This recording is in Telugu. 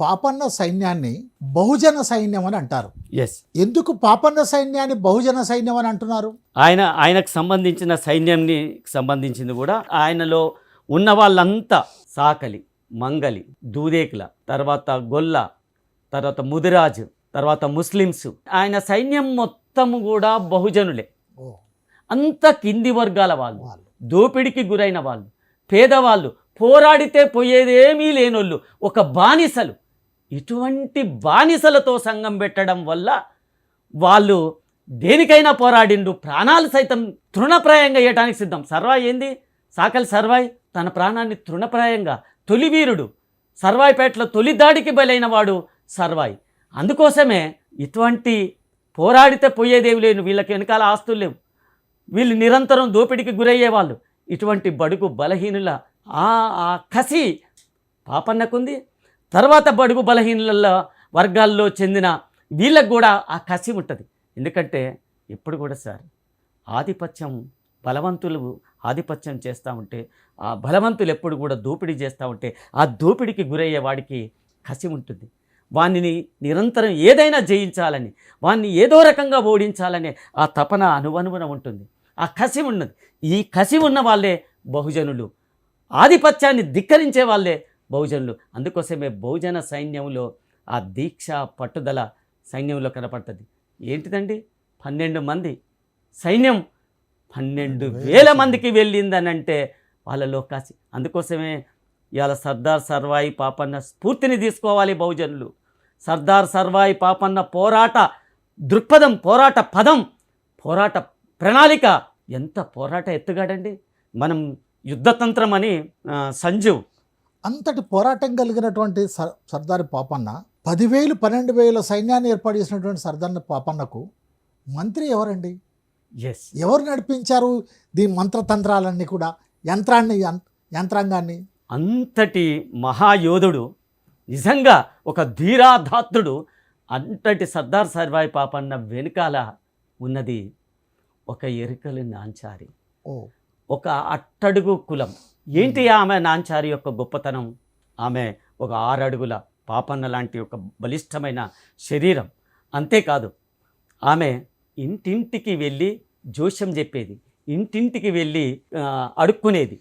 పాపన్న సైన్యాన్ని బహుజన సైన్యం అని అంటారు. ఎస్, ఎందుకు పాపన్న సైన్యాన్ని బహుజన సైన్యం అని అంటున్నారు? ఆయనకు సంబంధించిన సైన్యంని సంబంధించింది కూడా ఆయనలో ఉన్న వాళ్ళంతా సాకలి, మంగలి, దూదేకుల, తర్వాత గొల్ల, తర్వాత ముదిరాజు, తర్వాత ముస్లిమ్స్, ఆయన సైన్యం మొత్తము కూడా బహుజనులే. ఓ, అంత కింది వర్గాల వాళ్ళు, వాళ్ళు. దోపిడికి గురైన వాళ్ళు, పేదవాళ్ళు, పోరాడితే పోయేదేమీ లేనోళ్ళు, ఒక బానిసలు. ఇటువంటి బానిసలతో సంఘం పెట్టడం వల్ల వాళ్ళు దేనికైనా పోరాడిండు, ప్రాణాలు సైతం తృణప్రాయంగా వేయటానికి సిద్ధం. సర్వాయి ఏంది? సాకలి సర్వాయి తన ప్రాణాన్ని తృణప్రాయంగా, తొలి వీరుడు, సర్వాయిపేటలో తొలి దాడికి బలైన వాడు సర్వాయి. అందుకోసమే ఇటువంటి పోరాడితే పోయేదేమి లేను, వీళ్ళకి వెనకాల ఆస్తులు లేవు, వీళ్ళు నిరంతరం దోపిడికి గురయ్యేవాళ్ళు. ఇటువంటి బడుగు బలహీనుల ఆ కసి పాపన్నకుంది. తర్వాత బడుగు బలహీనుల వర్గాల్లో చెందిన వీళ్ళకు కూడా ఆ కసి ఉంటుంది. ఎందుకంటే ఎప్పుడు కూడా సార్ ఆధిపత్యం, బలవంతులు ఆధిపత్యం చేస్తూ ఉంటే, ఆ బలవంతులు ఎప్పుడు కూడా దోపిడీ చేస్తూ ఉంటే ఆ దోపిడికి గురయ్యే వాడికి కసి ఉంటుంది. వానిని నిరంతరం ఏదైనా జయించాలని, వాన్ని ఏదో రకంగా ఓడించాలనే ఆ తపన అనువనువున ఉంటుంది, ఆ కసి ఉన్నది. ఈ కసి ఉన్న వాళ్ళే బహుజనులు, ఆధిపత్యాన్ని ధిక్కరించే వాళ్ళే బహుజనులు. అందుకోసమే బహుజన సైన్యంలో ఆ దీక్ష, పట్టుదల సైన్యంలో కనపడుతుంది. ఏంటిదండి, 12 మంది సైన్యం 12,000 మందికి వెళ్ళిందనంటే వాళ్ళలో కాసి. అందుకోసమే ఇవాళ సర్దార్ సర్వాయి పాపన్న స్ఫూర్తిని తీసుకోవాలి బహుజనులు. సర్దార్ సర్వాయి పాపన్న పోరాట దృక్పథం, పోరాట పదం, పోరాట ప్రణాళిక ఎంత పోరాట ఎత్తుగాడండి. మనం యుద్ధతంత్రం అని సంజీవ్ అంతటి పోరాటం కలిగినటువంటి సర్దార్ పాపన్న 10,000 12,000 సైన్యాన్ని ఏర్పాటు చేసినటువంటి సర్దార్ పాపన్నకు మంత్రి ఎవరండి? ఎస్, ఎవరు నడిపించారు దీని మంత్రతంత్రాలన్నీ కూడా, యంత్రాంగాన్ని? అంతటి మహాయోధుడు, నిజంగా ఒక ధీరాధాత్తుడు. అంతటి సర్దార్ సర్వాయి పాపన్న వెనుకాల ఉన్నది ఒక ఎరుకలు నాంచారి, ఓ, ఒక అట్టడుగు కులం. ఏంటి ఆమె నాంచారి యొక్క గొప్పతనం? ఆమె ఒక 6 అడుగుల పాపన్న లాంటి ఒక బలిష్టమైన శరీరం. అంతేకాదు, ఆమె ఇంటింటికి వెళ్ళి జోష్యం చెప్పేది, ఇంటింటికి వెళ్ళి అడుక్కునేది.